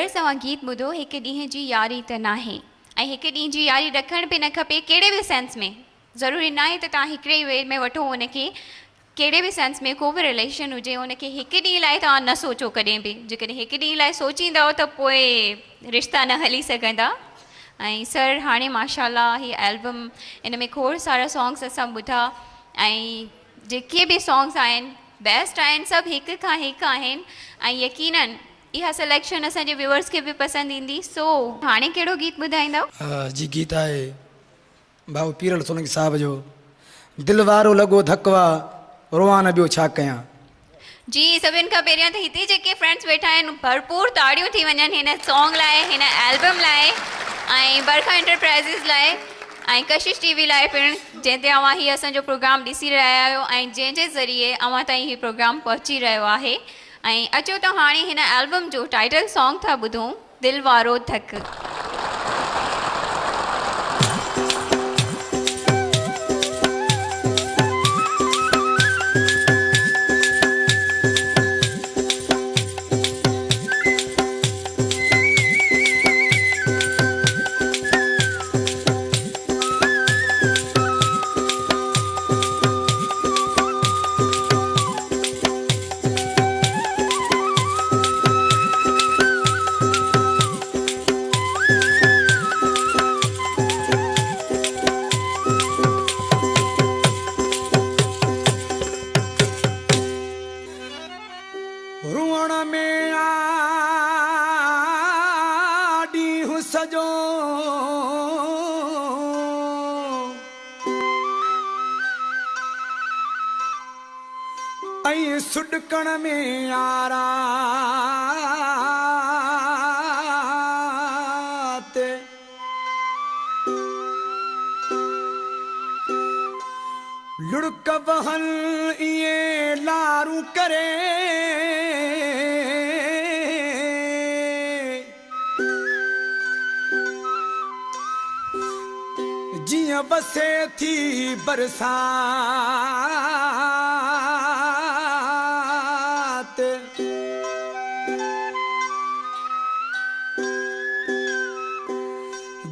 Viewers तव्हां गीत ॿुधो हिकु ॾींहं जी यारी त नाहे ऐं हिकु ॾींहं जी यारी रखण बि न खपे कहिड़े बि सेंस में। ज़रूरी न आहे त तव्हां हिकिड़े ई वे में वठो उनखे, कहिड़े बि सेंस में को बि रिलेशन हुजे उनखे हिकु ॾींहं लाइ तव्हां न सोचो कॾहिं बि। जेकॾहिं हिकु ॾींहं लाइ सोचींदव त पोइ रिश्ता न हली सघंदा। ऐं सर हाणे माशाल्लाह ही एल्बम इन में खोड़ सारा सॉन्ग्स असां ॿुधा ऐं जेके बि सॉन्ग्स आहिनि बेस्ट आहिनि, सभु हिक खां हिकु आहिनि ऐं यकीनन इहा सिलेक्शन असांजे व्यूअर्स खे बि पसंदि ईंदी। सो हाणे कहिड़ो गीत ॿुधाईंदव? जी गीत आहे भाऊ पीरल सोलंकी साहब जो दिल वारो लॻो धकवा रोआ न ॿियो छा कयां। जी सभिनि खां पहिरियां त हिते जेके फ्रेंड्स वेठा आहिनि भरपूर ताड़ियूं थी वञनि हिन सॉन्ग लाइ, हिन एल्बम लाइ ऐं बरखा एंटरप्राइज़िस लाइ ऐं कशिश टीवी लाइ पिणु, जंहिं ते अव्हां हीअ असांजो प्रोग्राम ॾिसी रहिया आहियो ऐं जंहिंजे ज़रिए अव्हां ताईं हीउ प्रोग्राम पहुची रहियो आहे। ऐं अचो त हाणे हिन एल्बम जो टाइटल सॉन्ग था ॿुधूं, दिल वारो धक। रुअण में आॾी सजो ऐं सुॾकण में यारा ते लुड़क वहन इए लारू करे जिया बसे थी बरसात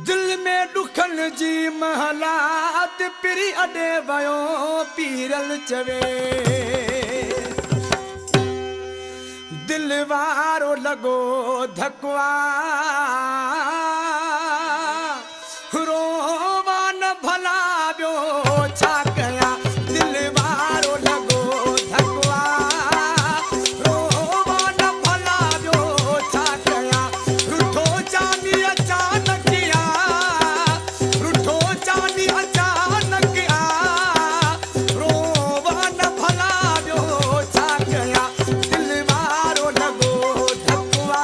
दिल में दुखन जी महलात पिरी अॾे वयो पीरल चवे दिल वारो लॻो धकवा रोवा न भला ॿियो छा कयां। दिल वारो लॻो धकवा रोवा न भला ॿियो छा कयां। रुठो चांदी अचानक आ, रुठो चांदी अचानक आ, रोवा न भला ॿियो छा कयां। दिल वारो लॻो धकवा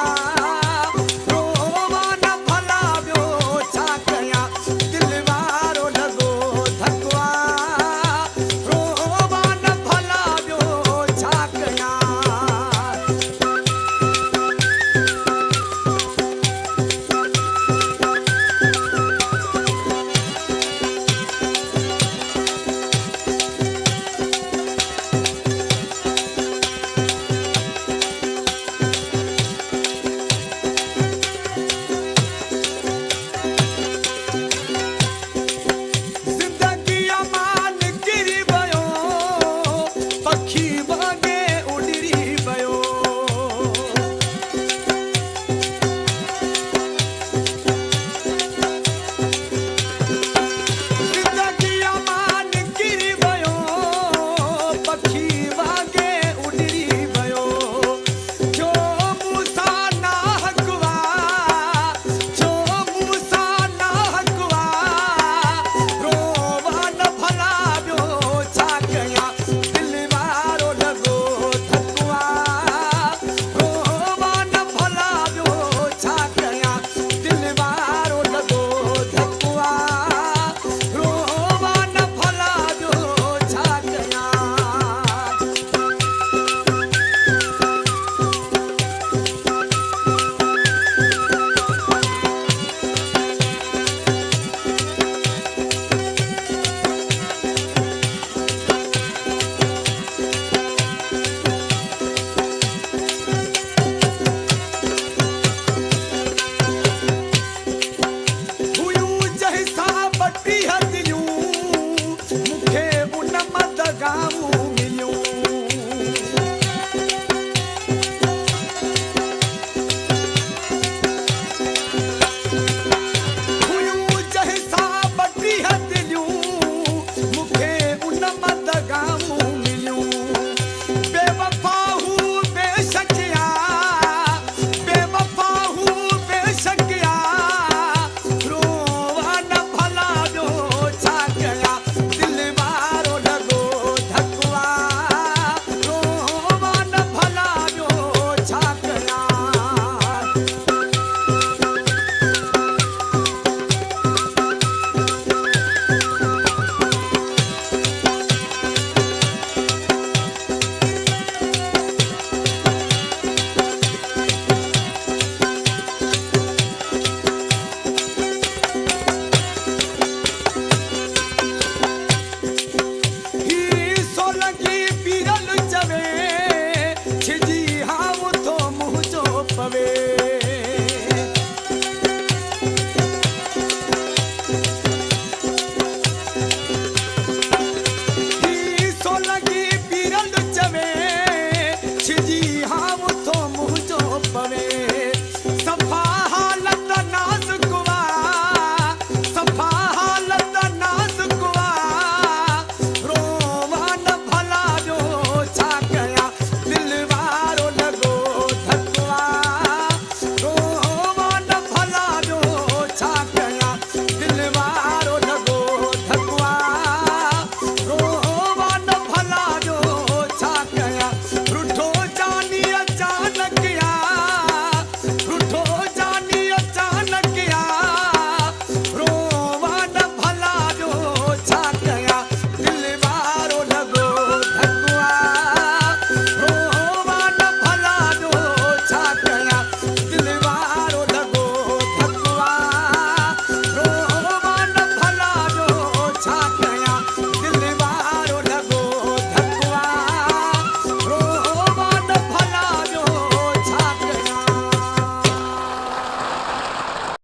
रोवा न भला पवे।